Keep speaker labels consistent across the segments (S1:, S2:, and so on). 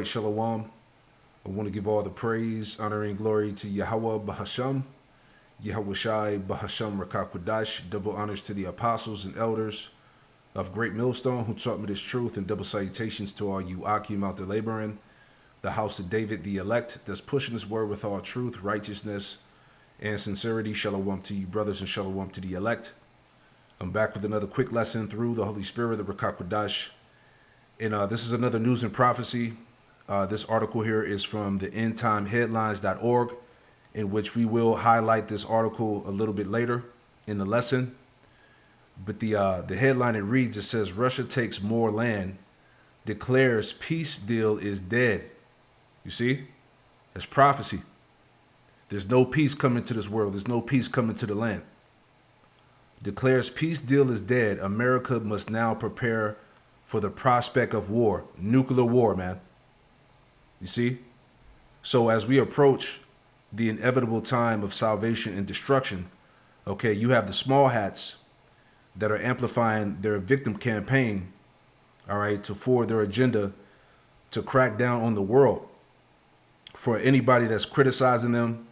S1: right, Shalom. I want to give all the praise, honor, and glory to Yahweh Bahasham, Yahweh Shai Bahasham Rakakwadash. Double honors to the apostles and elders of Great Millstone who taught me this truth, and double salutations to all you Akim out there laboring, the house of David, the elect, that's pushing this word with all truth, righteousness, and sincerity. Shalom to you, brothers, and shalom to the elect. I'm back with another quick lesson through the Holy Spirit, the Rakakwadash. And this is another news and prophecy. This article here is from the endtimeheadlines.org, in which we will highlight this article a little bit later in the lesson. But the headline, it reads, it says, Russia takes more land, declares peace deal is dead. You see? That's prophecy. There's no peace coming to this world. There's no peace coming to the land. Declares peace deal is dead. America must now prepare for the prospect of war. Nuclear war, man. You see? So as we approach the inevitable time of salvation and destruction, okay, you have the small hats that are amplifying their victim campaign, all right, to forward their agenda to crack down on the world for anybody that's criticizing them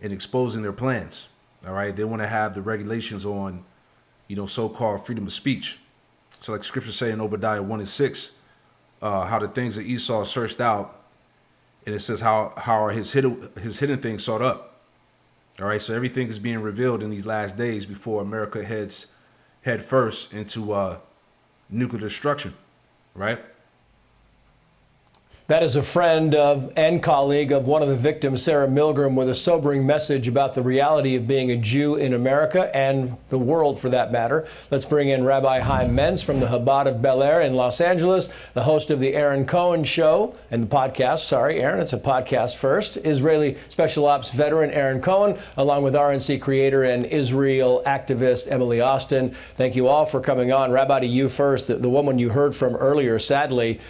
S1: and exposing their plans. All right, they want to have the regulations on, so-called freedom of speech. So like scripture say in Obadiah 1:6, how the things that Esau searched out, and it says how are his hidden things sought up. All right, so everything is being revealed in these last days before America head first into nuclear destruction, right?
S2: That is a friend of and colleague of one of the victims, Sarah Milgram, with a sobering message about the reality of being a Jew in America and the world for that matter. Let's bring in Rabbi Chaim Mentz from the Chabad of Bel Air in Los Angeles, the host of the Aaron Cohen Show and the podcast. Sorry, Aaron, it's a podcast first. Israeli Special Ops veteran Aaron Cohen, along with RNC creator and Israel activist Emily Austin. Thank you all for coming on. Rabbi, to you first. The woman you heard from earlier, sadly,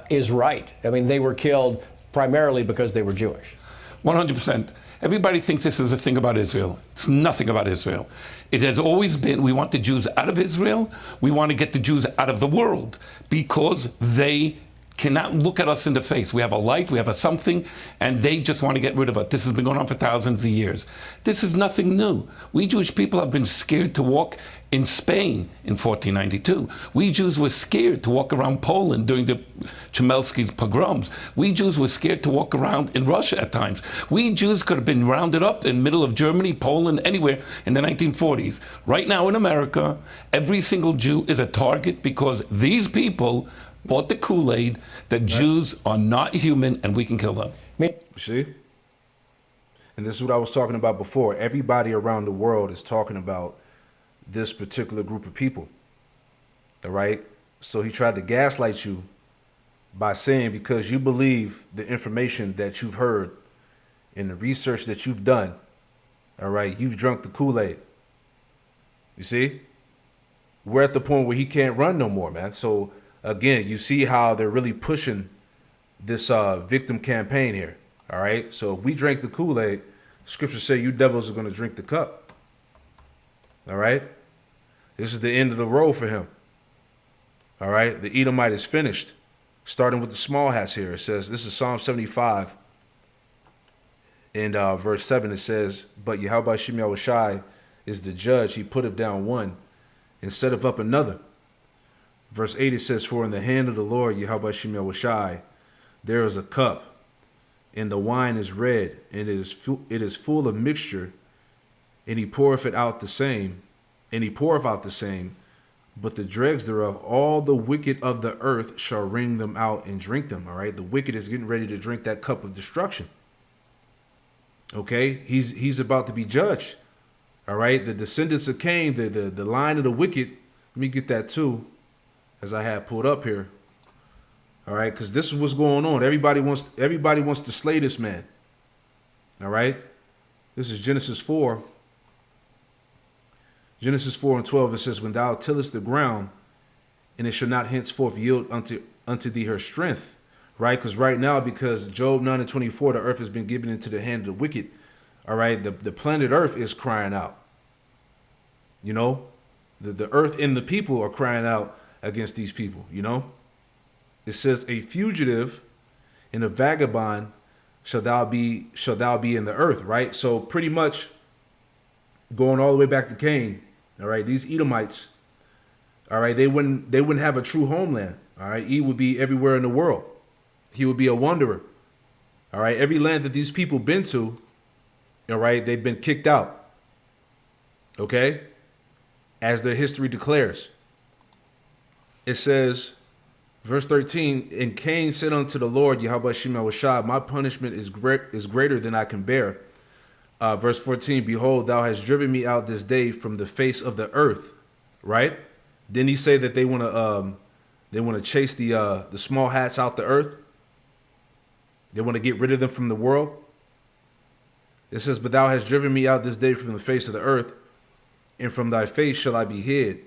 S2: is right. I mean, they were killed primarily because they were Jewish.
S3: 100%. Everybody thinks this is a thing about Israel. It's nothing about Israel. It has always been, we want the Jews out of Israel. We want to get the Jews out of the world because they cannot look at us in the face. We have a light, we have a something, and they just want to get rid of it. This has been going on for thousands of years. This is nothing new. We Jewish people have been scared to walk in Spain in 1492. We Jews were scared to walk around Poland during the Chmielewski's pogroms. We Jews were scared to walk around in Russia at times. We Jews could have been rounded up in the middle of Germany, Poland, anywhere in the 1940s. Right now in America, every single Jew is a target because these people bought the Kool-Aid that right. Jews are not human and we can kill them.
S1: See? And this is what I was talking about before. Everybody around the world is talking about this particular group of people. All right? So he tried to gaslight you by saying because you believe the information that you've heard and the research that you've done, all right, you've drunk the Kool-Aid. You see? We're at the point where he can't run no more, man. So again, you see how they're really pushing this victim campaign here. All right. So if we drink the Kool-Aid, scriptures say you devils are going to drink the cup. All right. This is the end of the road for him. All right. The Edomite is finished. Starting with the small hats here. It says, this is Psalm 75. And verse 7, it says, but Yahweh Shem Yahushai is the judge. He putteth down one and setteth up another. Verse 8, it says, for in the hand of the Lord, Yahweh Shem Yahushai, there is a cup, and the wine is red, and it is full of mixture, and he poureth out the same, but the dregs thereof, all the wicked of the earth shall wring them out and drink them. All right, the wicked is getting ready to drink that cup of destruction. Okay, he's about to be judged. All right, the descendants of Cain, the line of the wicked. Let me get that too, as I have pulled up here. All right, because this is what's going on. Everybody wants to slay this man. All right, this is Genesis 4. Genesis 4:12, it says, when thou tillest the ground, and it shall not henceforth yield unto thee her strength. Right, because right now, because Job 9:24, the earth has been given into the hand of the wicked. All right, the planet Earth is crying out. You know, the earth and the people are crying out against these people, you know. It says a fugitive and a vagabond shall thou be in the earth, right? So pretty much going all the way back to Cain, all right, these Edomites, all right, they wouldn't have a true homeland. All right, he would be everywhere in the world. He would be a wanderer. All right, every land that these people been to, all right, they've been kicked out. Okay, as their history declares. It says, verse 13, and Cain said unto the Lord, Yahweh Shema Washad, my punishment is greater than I can bear. Verse 14, behold, thou hast driven me out this day from the face of the earth. Right? Didn't he say that they want to chase the small hats out the earth? They want to get rid of them from the world. It says, but thou hast driven me out this day from the face of the earth, and from thy face shall I be hid,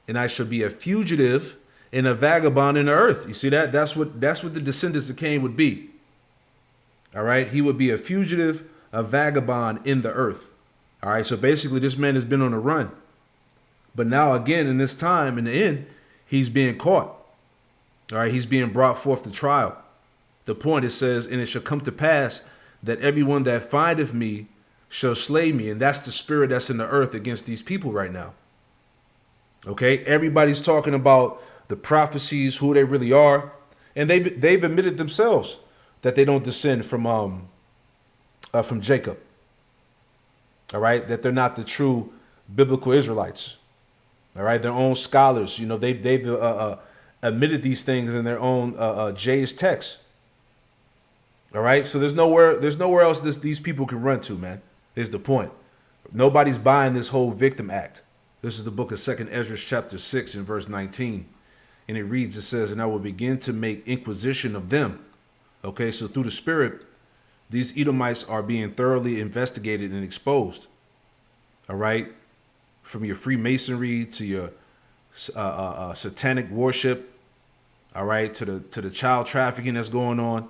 S1: and I shall be a fugitive and a vagabond in the earth. You see that? That's what the descendants of Cain would be. All right, he would be a fugitive, a vagabond in the earth. All right, so basically, this man has been on a run. But now again, in this time, in the end, he's being caught. All right, he's being brought forth to trial. The point, it says, and it shall come to pass that everyone that findeth me shall slay me. And that's the spirit that's in the earth against these people right now. Okay, everybody's talking about the prophecies, who they really are. And they've admitted themselves that they don't descend from Jacob. All right, that they're not the true biblical Israelites. All right, their own scholars, you know, they've admitted these things in their own Jay's text. All right, so there's nowhere else these people can run to, man. Is the point. Nobody's buying this whole victim act. This is the book of 2nd Ezra chapter 6 and verse 19. And it reads, it says, and I will begin to make inquisition of them. Okay, so through the Spirit, these Edomites are being thoroughly investigated and exposed. All right, from your Freemasonry to your satanic worship. All right, to the child trafficking that's going on.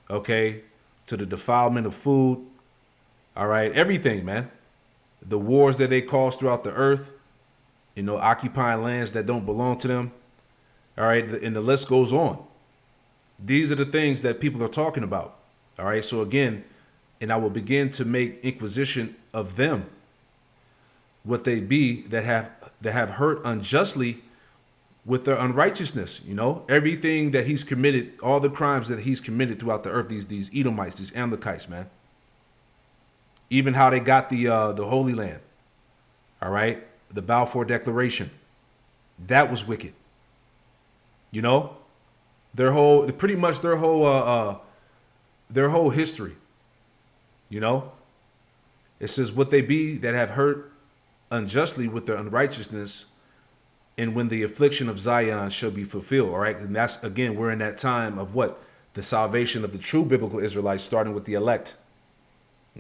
S1: Okay, to the defilement of food. All right, everything, man. The wars that they cause throughout the earth, you know, occupying lands that don't belong to them. All right, and the list goes on. These are the things that people are talking about. All right, so again, and I will begin to make inquisition of them, what they be that have hurt unjustly with their unrighteousness. You know, everything that he's committed, all the crimes that he's committed throughout the earth, these Edomites, these Amalekites, man. Even how they got the Holy Land. All right, the Balfour Declaration, that was wicked. You know, their whole history. You know, it says what they be that have hurt unjustly with their unrighteousness, and when the affliction of Zion shall be fulfilled. All right, and that's, again, we're in that time of what? The salvation of the true biblical Israelites, starting with the elect.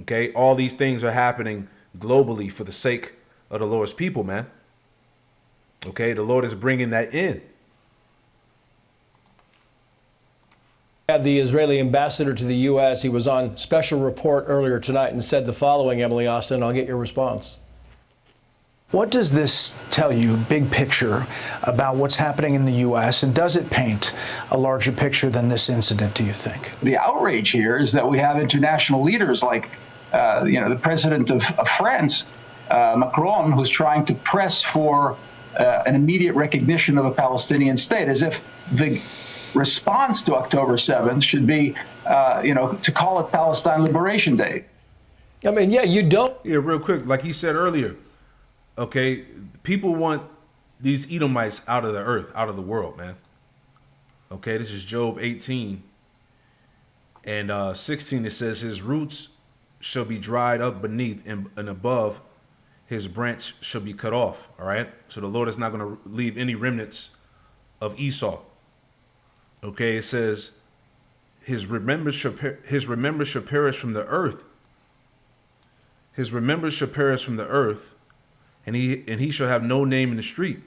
S1: Okay, all these things are happening globally for the sake of the Lord's people, man. Okay, the Lord is bringing that in.
S2: Had the Israeli ambassador to the U.S. He was on special report earlier tonight and said the following, Emily Austin. I'll get your response.
S4: What does this tell you, big picture, about what's happening in the U.S., and does it paint a larger picture than this incident, do you think?
S5: The outrage here is that we have international leaders like, the president of France, Macron, who's trying to press for an immediate recognition of a Palestinian state, as if the response to October 7th should be, to call it Palestine Liberation Day.
S2: I mean, yeah, you don't.
S1: Yeah, real quick, like he said earlier, okay, people want these Edomites out of the earth, out of the world, man. Okay, this is Job 18 and 16. It says, his roots shall be dried up beneath, and above his branch shall be cut off. All right, so the Lord is not going to leave any remnants of Esau. Okay, it says, his remembrance shall perish from the earth. His remembrance shall perish from the earth, and he shall have no name in the street.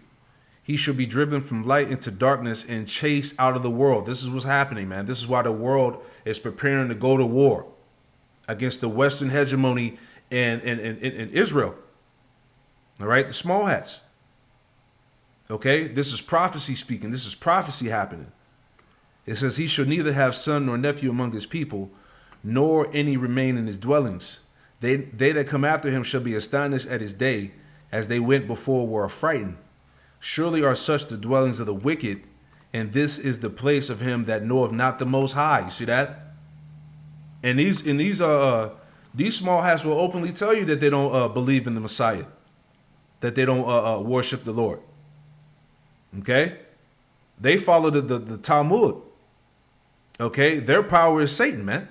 S1: He shall be driven from light into darkness and chased out of the world. This is what's happening, man. This is why the world is preparing to go to war against the Western hegemony in Israel. All right, the small hats. Okay, this is prophecy speaking. This is prophecy happening. It says, he shall neither have son nor nephew among his people, nor any remain in his dwellings. They that come after him shall be astonished at his day, as they went before were affrighted. Surely are such the dwellings of the wicked, and this is the place of him that knoweth not the Most High. You see that? And these small hats will openly tell you that they don't believe in the Messiah, that they don't worship the Lord. Okay, they follow the Talmud. Okay, their power is Satan, man.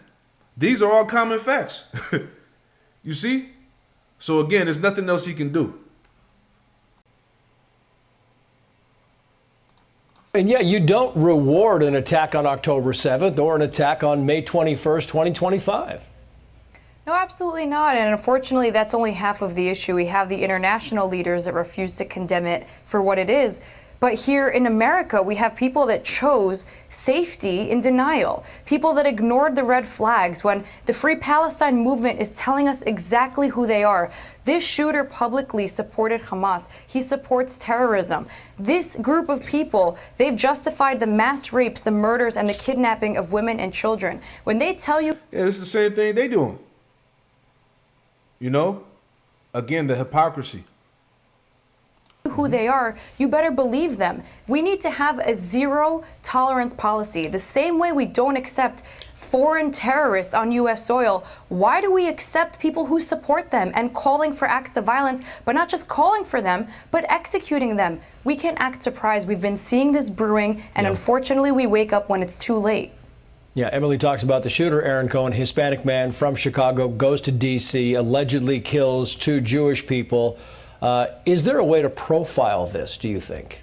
S1: These are all common facts. You see? So again, there's nothing else he can do.
S2: And yet you don't reward an attack on October 7th or an attack on May 21st, 2025.
S6: No, absolutely not. And unfortunately, that's only half of the issue. We have the international leaders that refuse to condemn it for what it is. But here in America, we have people that chose safety in denial, people that ignored the red flags when the Free Palestine movement is telling us exactly who they are. This shooter publicly supported Hamas. He supports terrorism. This group of people, they've justified the mass rapes, the murders, and the kidnapping of women and children. When they tell you...
S1: Yeah, it's the same thing they doing. You know? Again, the hypocrisy.
S6: Who they are, you better believe them. We need to have a zero tolerance policy. The same way we don't accept foreign terrorists on U.S. soil, why do we accept people who support them and calling for acts of violence, but not just calling for them, but executing them? We can't act surprised. We've been seeing this brewing, and unfortunately, we wake up when it's too late.
S2: Yeah, Emily talks about the shooter, Aaron Cohen, Hispanic man from Chicago, goes to D.C., allegedly kills 2 Jewish people. Is there a way to profile this, do you think?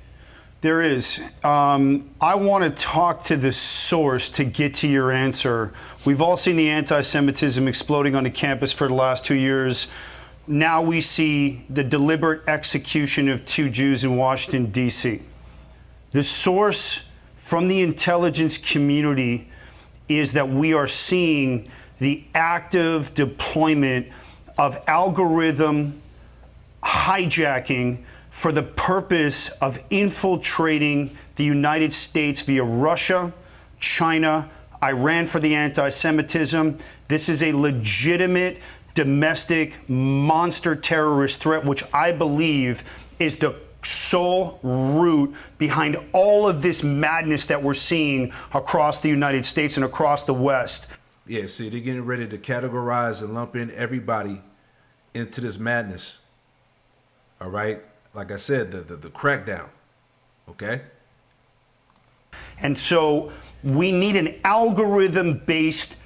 S7: There is. I want to talk to the source to get to your answer. We've all seen the anti-Semitism exploding on the campus for the last 2 years. Now we see the deliberate execution of 2 Jews in Washington, D.C. The source from the intelligence community is that we are seeing the active deployment of algorithm hijacking for the purpose of infiltrating the United States via Russia, China, Iran for the anti-Semitism. This is a legitimate domestic monster terrorist threat, which I believe is the sole root behind all of this madness that we're seeing across the United States and across the West.
S1: Yeah, see, they're getting ready to categorize and lump in everybody into this madness. All right? Like I said, the crackdown. Okay?
S7: And so we need an algorithm-based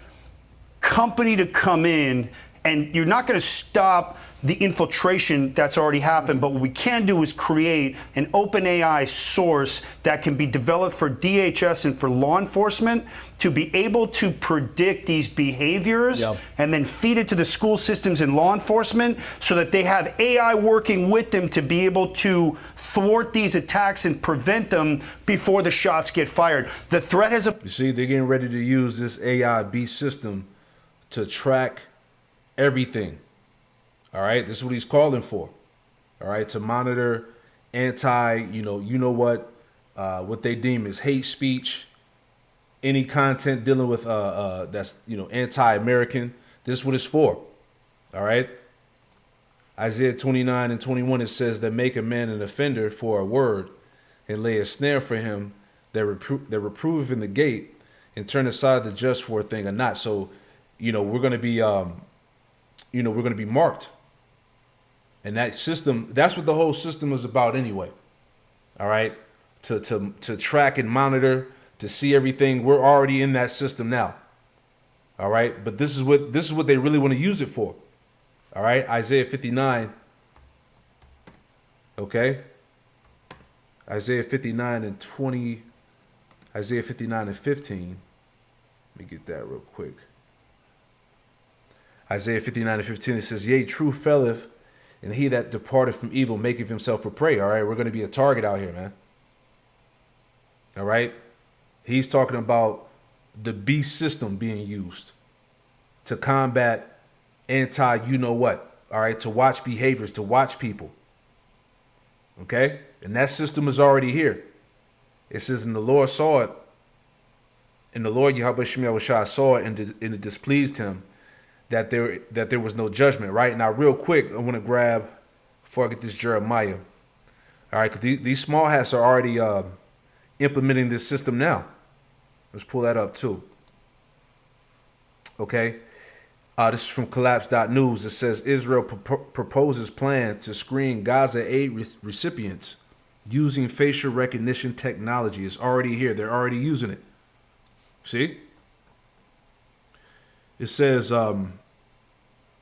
S7: company to come in, and you're not going to stop the infiltration that's already happened, but what we can do is create an open AI source that can be developed for DHS and for law enforcement to be able to predict these behaviors and then feed it to the school systems and law enforcement so that they have AI working with them to be able to thwart these attacks and prevent them before the shots get fired. The threat has a...
S1: You see, they're getting ready to use this AI beast system to track everything. All right, this is what he's calling for. All right, to monitor what they deem as hate speech, any content dealing with that's anti-American. This is what it's for. All right. Isaiah 29 and 21, it says that make a man an offender for a word, and lay a snare for him that reproveth in the gate, and turn aside the just for a thing or not. So, we're going to be we're going to be marked. And that system, that's what the whole system is about anyway. All right. To track and monitor, to see everything. We're already in that system now. All right. But this is what they really want to use it for. All right. Isaiah 59. Okay. Isaiah 59 and 20. Isaiah 59 and 15. Let me get that real quick. Isaiah 59 and 15, it says, yea, true faileth, and he that departed from evil maketh himself a prey. All right, we're going to be a target out here, man. All right. He's talking about the beast system being used to combat anti-you-know-what. All right, to watch behaviors, to watch people. Okay, and that system is already here. It says, and the Lord saw it, And the Lord Yahweh Shem Yahushua saw it, and it displeased him that there was no judgment. Right now, real quick, I want to grab before I get this Jeremiah. All right, because these small hats are already implementing this system now. Let's pull that up too. Okay. This is from collapse.news. It says Israel proposes plan to screen Gaza aid recipients using facial recognition technology. It's already here. They're already using it. See? It says the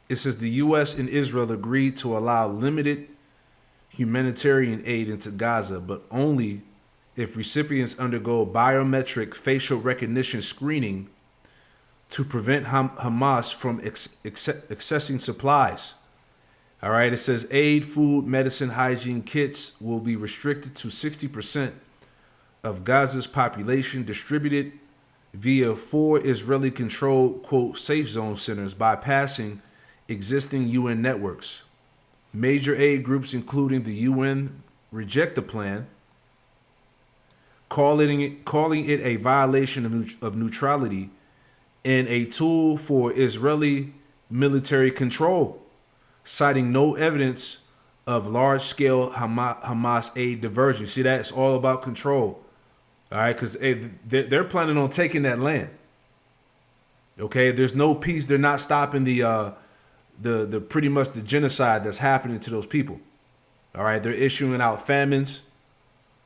S1: U.S. and Israel agreed to allow limited humanitarian aid into Gaza, but only if recipients undergo biometric facial recognition screening to prevent Hamas from accessing supplies. All right, it says aid, food, medicine, hygiene kits will be restricted to 60% of Gaza's population, distributed via 4 Israeli-controlled, quote, safe zone centers, bypassing existing UN networks. Major aid groups, including the UN, reject the plan, calling it a violation of neutrality and a tool for Israeli military control, citing no evidence of large-scale Hamas aid diversion. See that? It's all about control. All right, because they're planning on taking that land. Okay, there's no peace. They're not stopping the pretty much the genocide that's happening to those people. All right, they're issuing out famines.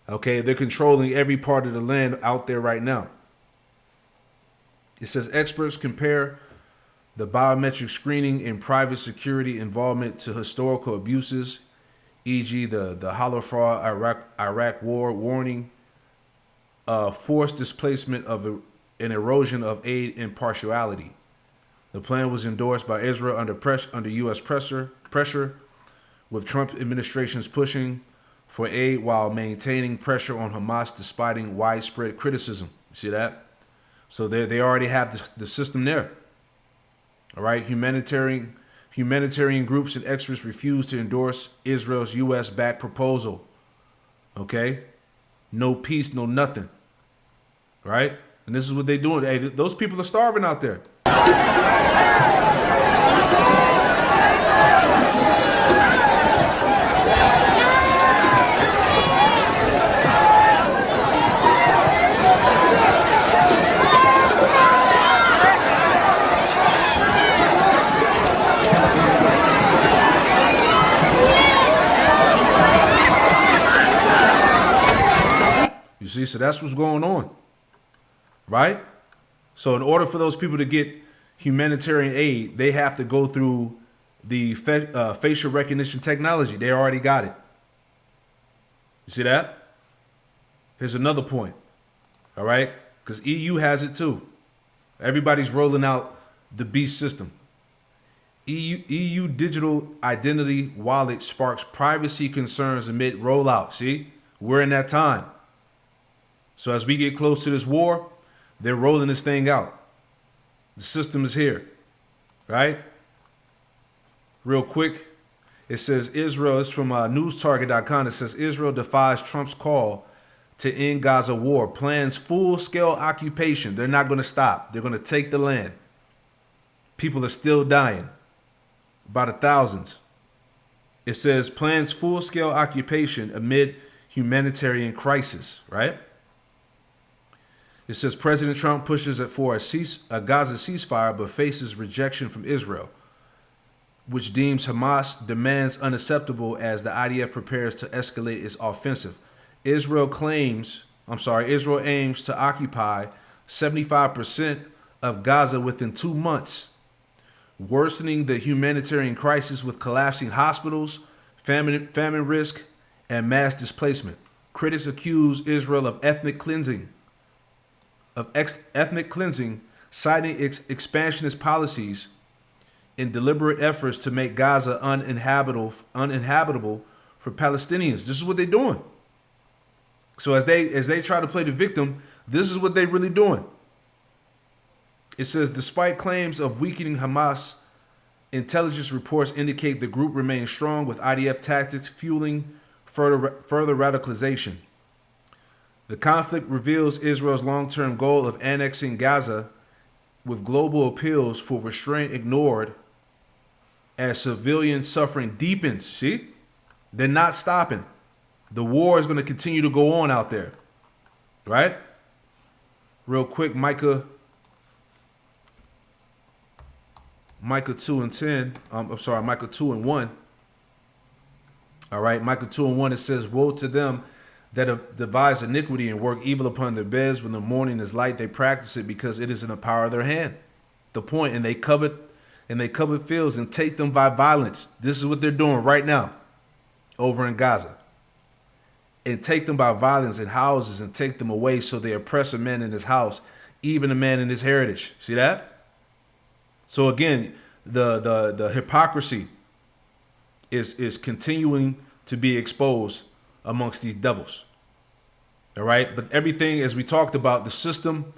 S1: Okay, they're controlling every part of the land out there right now. It says experts compare the biometric screening and private security involvement to historical abuses, e.g. the Holocaust, Iraq War, warning, forced displacement of an erosion of aid impartiality. The plan was endorsed by Israel under U.S. pressure, with Trump administrations pushing for aid while maintaining pressure on Hamas despite widespread criticism. You see that? So they already have the system there. All right, humanitarian groups and experts refuse to endorse Israel's U.S.-backed proposal. Okay, no peace, no nothing. Right, and this is what they're doing. Hey, those people are starving out there. You see, so that's what's going on, right? So in order for those people to get humanitarian aid, they have to go through the facial recognition technology. They already got it. You see that? Here's another point, all right? Because EU has it too. Everybody's rolling out the Beast system. EU digital identity wallet sparks privacy concerns amid rollout. See, we're in that time. So as we get close to this war, they're rolling this thing out. The system is here, right? Real quick, it says Israel, it's from newstarget.com. It says Israel defies Trump's call to end Gaza war, plans full-scale occupation. They're not going to stop. They're going to take the land. People are still dying by the thousands. It says plans full-scale occupation amid humanitarian crisis, right? It says President Trump pushes for a Gaza ceasefire but faces rejection from Israel, which deems Hamas demands unacceptable as the IDF prepares to escalate its offensive. Israel aims to occupy 75% of Gaza within 2 months, worsening the humanitarian crisis with collapsing hospitals, famine risk, and mass displacement. Critics accuse Israel of ethnic cleansing, citing expansionist policies in deliberate efforts to make Gaza uninhabitable for Palestinians. This is what they're doing. So as they try to play the victim, this is what they're really doing. It says, despite claims of weakening Hamas, intelligence reports indicate the group remains strong, with IDF tactics fueling further radicalization. The conflict reveals Israel's long-term goal of annexing Gaza, with global appeals for restraint ignored as civilian suffering deepens. See? They're not stopping. The war is going to continue to go on out there. Right? Real quick, Micah 2:10. Micah 2:1. All right, Micah 2:1, it says, "Woe to them that have devised iniquity and work evil upon their beds. When the morning is light, they practice it because it is in the power of their hand." The point, and they covet fields and take them by violence. This is what they're doing right now over in Gaza. And take them by violence in houses and take them away, so they oppress a man in his house, even a man in his heritage. See that? So again, the hypocrisy is continuing to be exposed amongst these devils. All right? But everything, as we talked about, the system,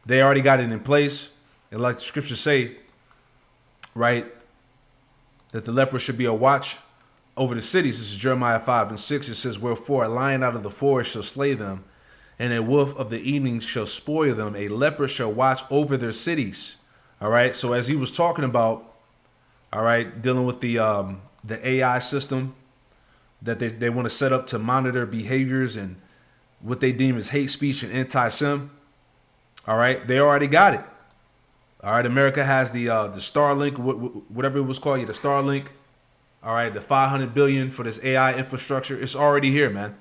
S1: they already got it in place. And like the scriptures say, right, that the leper should be a watch over the cities. This is Jeremiah 5:6. It says, "Wherefore a lion out of the forest shall slay them, and a wolf of the evening shall spoil them. A leper shall watch over their cities." All right. So as he was talking about, all right, dealing with the AI system that they want to set up to monitor behaviors and what they deem as hate speech and anti-Sem. All right. They already got it. All right. America has the Starlink, whatever it was called, the Starlink. All right. The $500 billion for this AI infrastructure. It's already here, man.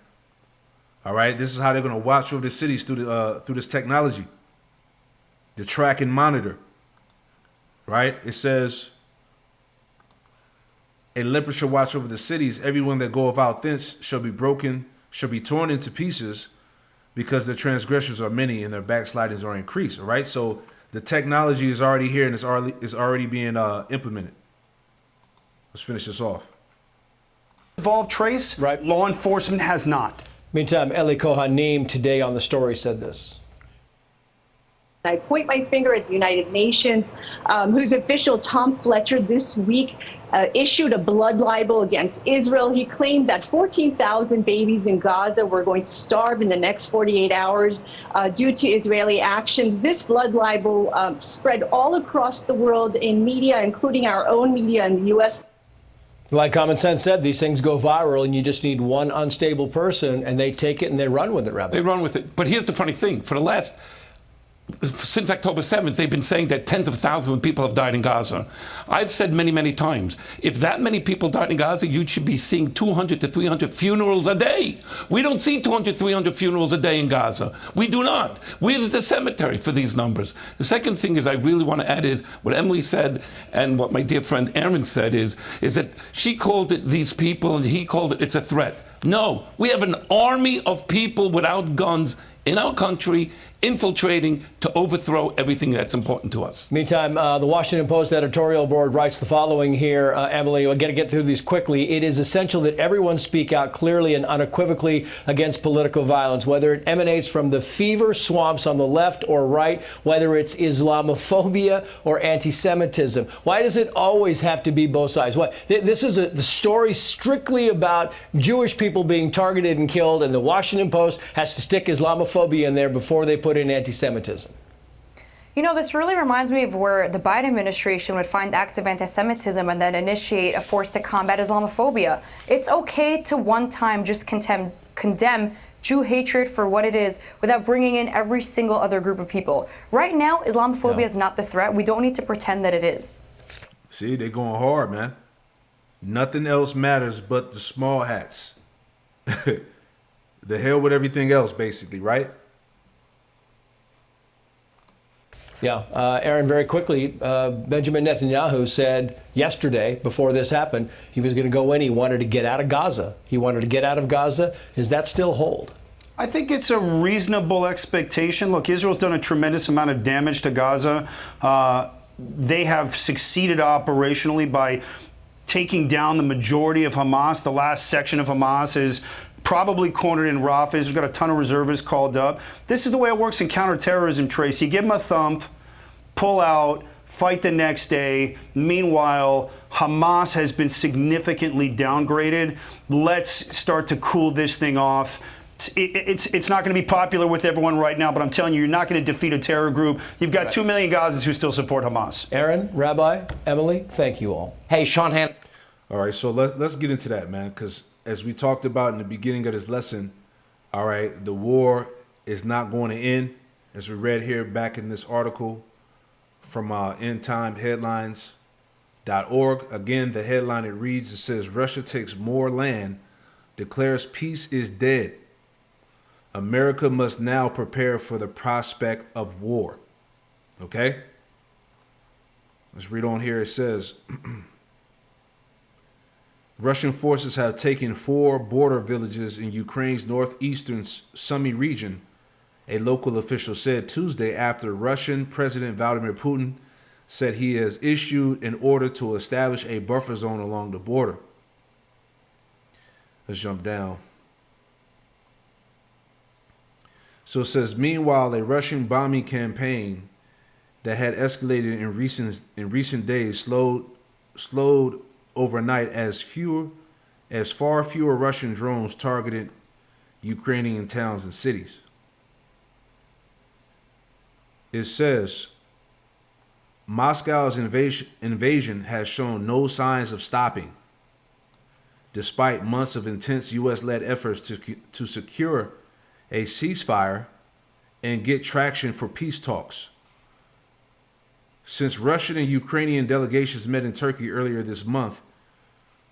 S1: All right. This is how they're going to watch over the cities through this technology. The track and monitor. Right. It says, "A leper shall watch over the cities. Everyone that goeth out thence shall be broken, shall be torn into pieces, because their transgressions are many and their backslidings are increased." All right. So the technology is already here and is already being implemented. Let's finish this off.
S7: Involved, Trace.
S2: Right.
S7: Law enforcement has not.
S2: Meantime, Eli Kohanim today on The Story said this.
S8: I point my finger at the United Nations, whose official Tom Fletcher this week issued a blood libel against Israel. He claimed that 14,000 babies in Gaza were going to starve in the next 48 hours due to Israeli actions. This blood libel spread all across the world in media, including our own media in the U.S.
S2: Like Common Sense said, these things go viral, and you just need one unstable person, and they take it and they run with it, Rabbi.
S3: They run with it. But here's the funny thing. Since October 7th, they've been saying that tens of thousands of people have died in Gaza. I've said many, many times, if that many people died in Gaza, you should be seeing 200 to 300 funerals a day. We don't see 200, 300 funerals a day in Gaza. We do not. Where's the cemetery for these numbers? The second thing is I really want to add is what Emily said and what my dear friend Aaron said is that she called it these people and he called it's a threat. No, we have an army of people without guns in our country infiltrating to overthrow everything that's important to us.
S2: Meantime, the Washington Post editorial board writes the following here. Emily, we're going to get through these quickly. "It is essential that everyone speak out clearly and unequivocally against political violence, whether it emanates from the fever swamps on the left or right, whether it's Islamophobia or anti-Semitism." Why does it always have to be both sides? This is the story strictly about Jewish people being targeted and killed, and the Washington Post has to stick Islamophobia in there before they put in anti-Semitism.
S6: You know, this really reminds me of where the Biden administration would find acts of anti-Semitism and then initiate a force to combat Islamophobia. It's okay to one time just condemn Jew hatred for what it is without bringing in every single other group of people. Right now, Islamophobia is not the threat. We don't need to pretend that it is.
S1: See, they're going hard, man. Nothing else matters but the small hats. The hell with everything else, basically, right?
S2: Yeah, Aaron, very quickly, Benjamin Netanyahu said yesterday, before this happened, he was going to go in. He wanted to get out of Gaza. He wanted to get out of Gaza. Does that still hold?
S7: I think it's a reasonable expectation. Look, Israel's done a tremendous amount of damage to Gaza. They have succeeded operationally by taking down the majority of Hamas. The last section of Hamas is probably cornered in Rafah. Israel's got a ton of reservists called up. This is the way it works in counterterrorism, Trace. You give them a thump, pull out, fight the next day. Meanwhile, Hamas has been significantly downgraded. Let's start to cool this thing off. It's not going to be popular with everyone right now, but I'm telling you, you're not going to defeat a terror group. You've got 2 million Gazans who still support Hamas.
S2: Aaron, Rabbi, Emily, thank you all.
S9: Hey, Sean Han.
S1: All right, so let's get into that, man, because as we talked about in the beginning of this lesson, all right, the war is not going to end, as we read here back in this article from endtimeheadlines.org. Again, the headline, it reads, it says, Russia takes more land, declares peace is dead. America must now prepare for the prospect of war. Okay? Let's read on here. It says, Russian forces have taken 4 border villages in Ukraine's northeastern Sumy region, a local official said Tuesday, after Russian President Vladimir Putin said he has issued an order to establish a buffer zone along the border. Let's jump down. So it says, meanwhile, a Russian bombing campaign that had escalated in recent days slowed overnight as far fewer Russian drones targeted Ukrainian towns and cities. It says, Moscow's invasion has shown no signs of stopping, despite months of intense U.S.-led efforts to secure a ceasefire and get traction for peace talks. Since Russian and Ukrainian delegations met in Turkey earlier this month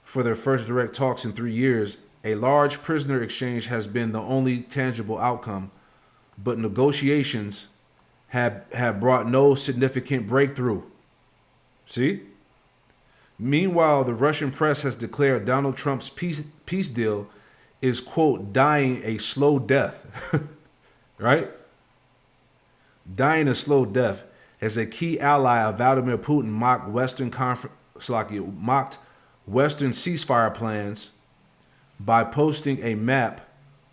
S1: for their first direct talks in 3 years, a large prisoner exchange has been the only tangible outcome, but negotiations have brought no significant breakthrough. See? Meanwhile, the Russian press has declared Donald Trump's peace deal is, quote, dying a slow death, right? Dying a slow death, as a key ally of Vladimir Putin mocked Western ceasefire plans by posting a map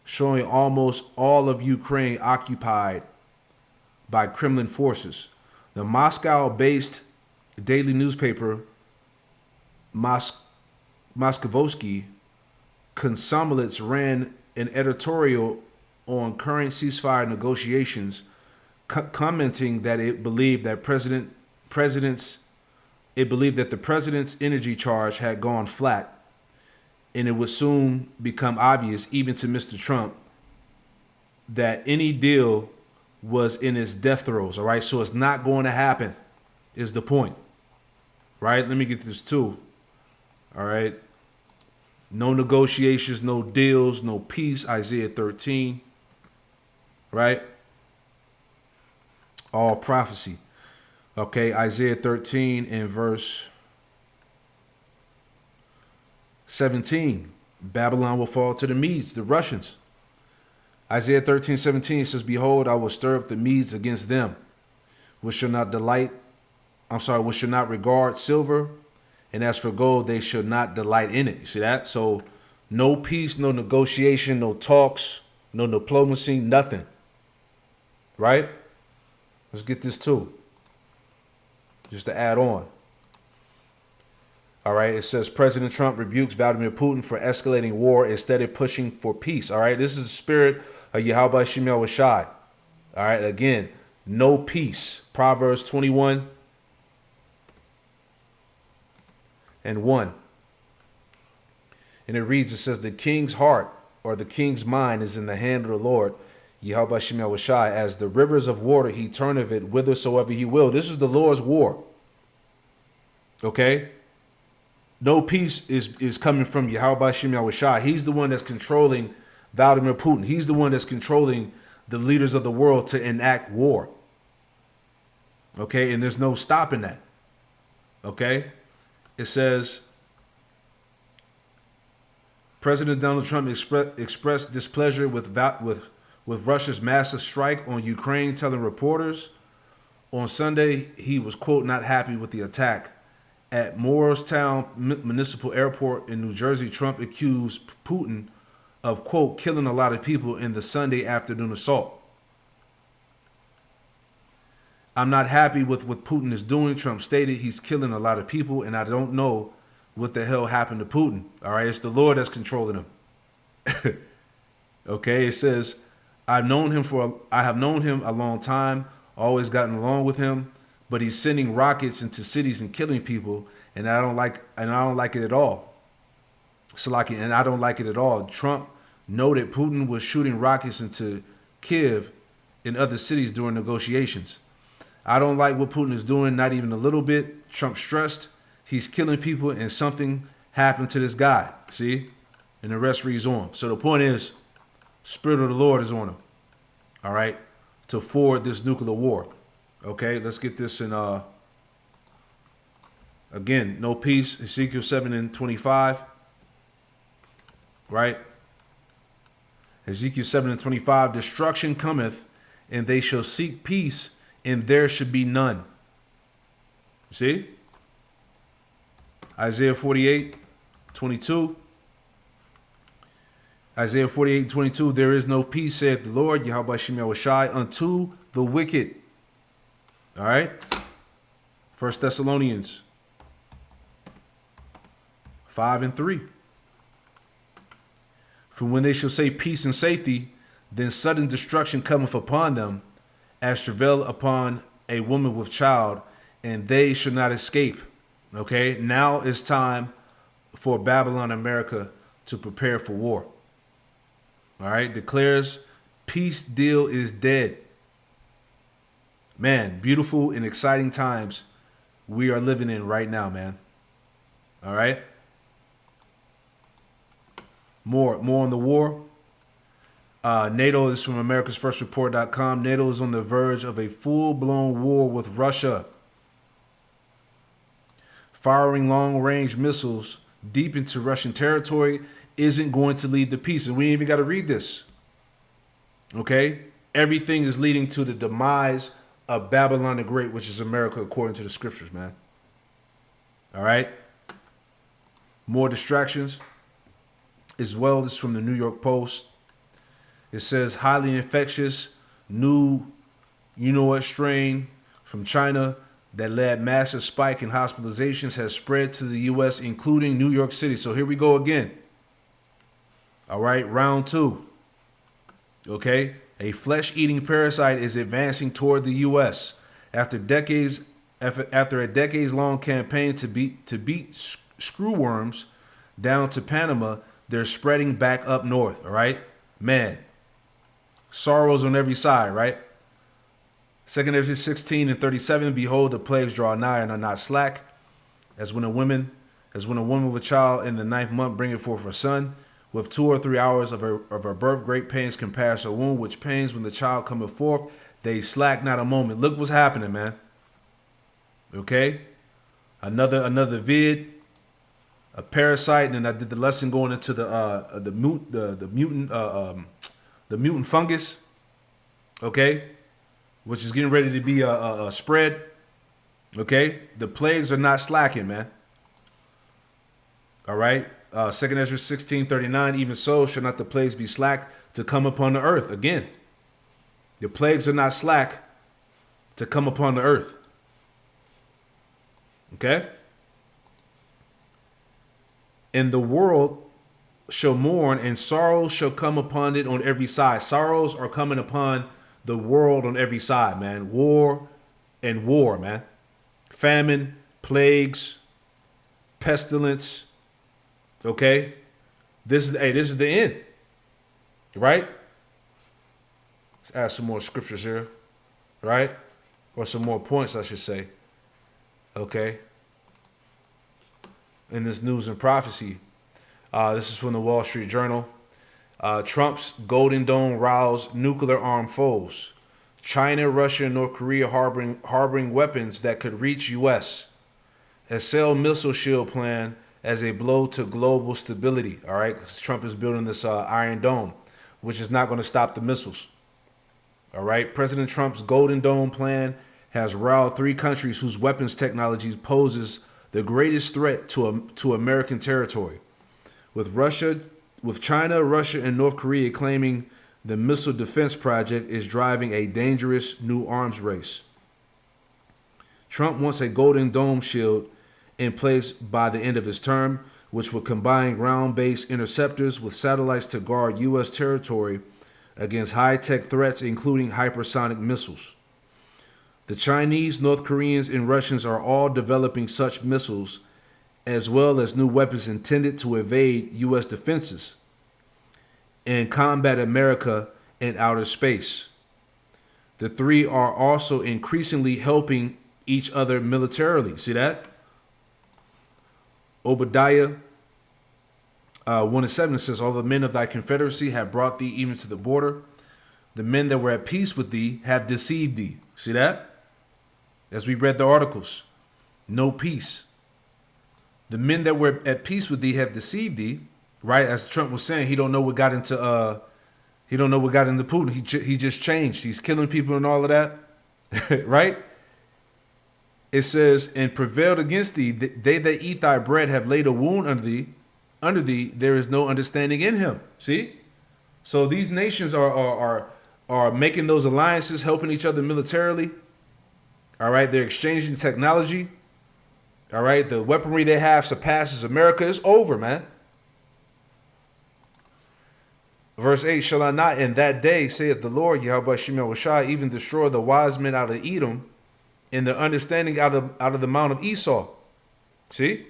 S1: showing almost all of Ukraine occupied by Kremlin forces. The Moscow-based daily newspaper Moskovsky Komsomolets ran an editorial on current ceasefire negotiations, commenting that it believed that the president's energy charge had gone flat, and it would soon become obvious, even to Mr. Trump, that any deal was in its death throes. All right, so it's not going to happen, is the point. Right? Let me get this too. All right. No negotiations, no deals, no peace. Isaiah 13. Right? All prophecy. Okay, Isaiah 13 and verse 17. Babylon will fall to the Medes, the Russians. Isaiah 13:17 says, behold, I will stir up the Medes against them, which shall not regard silver, and as for gold, they shall not delight in it. You see that? So no peace, no negotiation, no talks, no diplomacy, nothing. Right? Let's get this too. Just to add on. All right, it says President Trump rebukes Vladimir Putin for escalating war instead of pushing for peace. All right, this is the spirit of Yahweh Shem Yahushai. All right, again, no peace. Proverbs 21 and 1. And it reads, it says, the king's heart or the king's mind is in the hand of the Lord, Yahweh Shem Yahushai, as the rivers of water he turneth it whithersoever he will. This is the Lord's war. Okay? No peace is coming from Yahweh Shem Yahushai. He's the one that's controlling Vladimir Putin. He's the one that's controlling the leaders of the world to enact war. Okay? And there's no stopping that. Okay? It says, President Donald Trump expressed displeasure with Russia's massive strike on Ukraine, telling reporters on Sunday he was, quote, not happy with the attack. At Morristown Municipal Airport in New Jersey, Trump accused Putin of, quote, killing a lot of people in the Sunday afternoon assault. I'm not happy with what Putin is doing, Trump stated. He's killing a lot of people, and I don't know what the hell happened to Putin. All right, it's the Lord that's controlling him. Okay, it says, I have known him a long time, always gotten along with him, but he's sending rockets into cities and killing people, and I don't like it at all. And I don't like it at all. Trump noted Putin was shooting rockets into Kiev and other cities during negotiations. I don't like what Putin is doing, not even a little bit. Trump stressed he's killing people and something happened to this guy. See? And the rest reads on. So the point is, Spirit of the Lord is on him. All right? To forward this nuclear war. Okay, let's get this in again, no peace. Ezekiel 7:25. Right? Ezekiel 7:25, destruction cometh, and they shall seek peace, and there should be none. See? Isaiah 48:22. Isaiah 48:22, there is no peace, saith the Lord, Yahweh Shem Yahushai, unto the wicked. All right? 1 Thessalonians 5:3. For when they shall say peace and safety, then sudden destruction cometh upon them, as travail upon a woman with child, and they shall not escape. Okay, now it's time for Babylon, America, to prepare for war. All right, declares peace deal is dead. Man, beautiful and exciting times we are living in right now, man. All right. More on the war. NATO is from AmericasFirstReport.com. NATO is on the verge of a full-blown war with Russia, firing long-range missiles deep into Russian territory isn't going to lead to peace. And we ain't even got to read this. Okay? Everything is leading to the demise of Babylon the Great, which is America, according to the scriptures, man. All right? More distractions as well. This is from the New York Post. It says highly infectious new strain from China that led massive spike in hospitalizations has spread to the U.S., including New York City. So here we go again. All right, round two. Okay, a flesh-eating parasite is advancing toward the U.S. after a decades-long campaign to beat screwworms down to Panama. They're spreading back up north. All right, man. Sorrows on every side, right? 2 Ezra 16:37, behold, the plagues draw nigh and are not slack, as when a woman with a child in the 9th month bringeth forth her son, with 2 or 3 hours of her birth, great pains can pass her womb, which pains when the child cometh forth, they slack not a moment. Look what's happening, man. Okay? Another vid, a parasite, and then I did the lesson going into the mutant fungus, okay, which is getting ready to be a spread. Okay, the plagues are not slacking, man. All right, 2 Ezra 16:39. Even so, shall not the plagues be slack to come upon the earth? Again, the plagues are not slack to come upon the earth. Okay, and the world shall mourn, and sorrows shall come upon it on every side. Sorrows are coming upon the world on every side, man. War and war, man. Famine, plagues, pestilence. Okay? This is the end. Right? Let's add some more scriptures here. Right? Or some more points, I should say. Okay? In this news and prophecy. This is from the Wall Street Journal. Trump's Golden Dome roused nuclear-armed foes. China, Russia, and North Korea harboring weapons that could reach U.S. Assail missile shield plan as a blow to global stability. All right, Trump is building this Iron Dome, which is not going to stop the missiles. All right, President Trump's Golden Dome plan has riled 3 countries whose weapons technology poses the greatest threat to American territory. With China, Russia, and North Korea claiming the missile defense project is driving a dangerous new arms race. Trump wants a Golden Dome shield in place by the end of his term, which would combine ground-based interceptors with satellites to guard U.S. territory against high-tech threats, including hypersonic missiles. The Chinese, North Koreans, and Russians are all developing such missiles, as well as new weapons intended to evade U.S. defenses and combat America in outer space. The three are also increasingly helping each other militarily. See that? Obadiah 1:7 says, all the men of thy confederacy have brought thee even to the border. The men that were at peace with thee have deceived thee. See that? As we read the articles, no peace. The men that were at peace with thee have deceived thee, right? As Trump was saying, he don't know what got into Putin. He just changed. He's killing people and all of that, right? It says, and prevailed against thee. They that eat thy bread have laid a wound under thee. Under thee, there is no understanding in him. See? So these nations are making those alliances, helping each other militarily. All right, they're exchanging technology. All right, the weaponry they have surpasses America. It's over, man. Verse 8, shall I not in that day, saith the Lord, Yahweh Shemel Washai, even destroy the wise men out of Edom and the understanding out of the mount of Esau? See?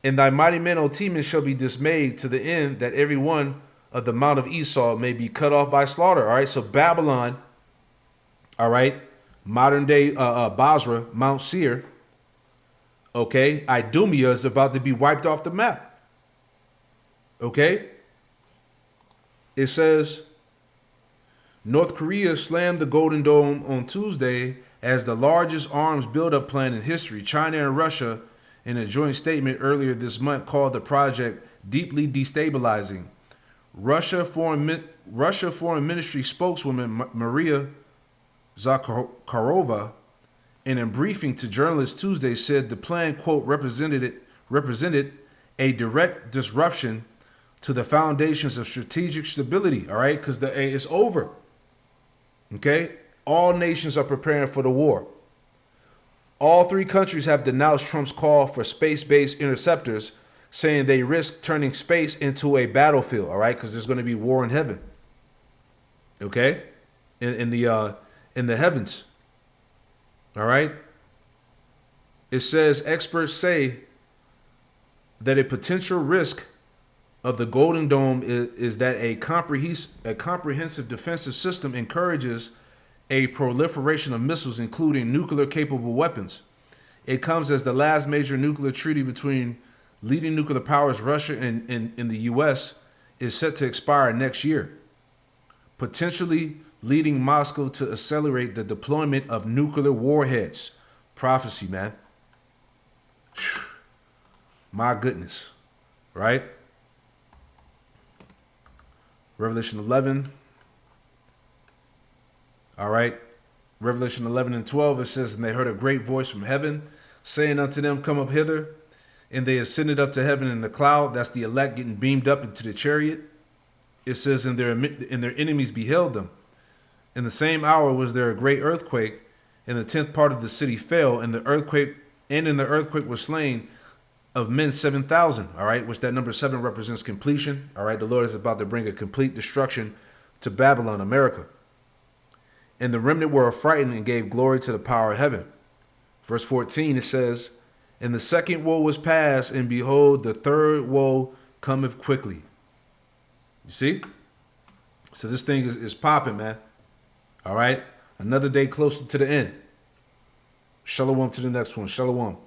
S1: And thy mighty men, O Teman, shall be dismayed to the end that every one of the mount of Esau may be cut off by slaughter. All right, so Babylon, all right, modern day Basra, Mount Seir, okay, Idumea is about to be wiped off the map. Okay? It says, North Korea slammed the Golden Dome on Tuesday as the largest arms buildup plan in history. China and Russia, in a joint statement earlier this month, called the project deeply destabilizing. Russia Foreign Ministry spokeswoman Maria Zakharova, in a briefing to journalists Tuesday, said the plan, quote, represented a direct disruption to the foundations of strategic stability, all right? Because it's over, okay? All nations are preparing for the war. All three countries have denounced Trump's call for space-based interceptors, saying they risk turning space into a battlefield, all right? Because there's going to be war in heaven, okay? In the heavens, all right? It says experts say that a potential risk of the Golden Dome is that a comprehensive defensive system encourages a proliferation of missiles, including nuclear-capable weapons. It comes as the last major nuclear treaty between leading nuclear powers, Russia and the U.S., is set to expire next year, potentially leading Moscow to accelerate the deployment of nuclear warheads. Prophecy, man. My goodness, right? Revelation 11. All right. Revelation 11 and 12, it says, and they heard a great voice from heaven, saying unto them, come up hither. And they ascended up to heaven in the cloud. That's the elect getting beamed up into the chariot. It says, and their enemies beheld them. In the same hour was there a great earthquake, and the 10th part of the city fell, and in the earthquake were slain of men 7,000. All right, which that number 7 represents completion. All right, the Lord is about to bring a complete destruction to Babylon, America. And the remnant were affrighted and gave glory to the power of heaven. Verse 14, it says, and the second woe was past, and behold, the third woe cometh quickly. You see? So this thing is popping, man. All right? Another day closer to the end. Shalom to the next one. Shalom.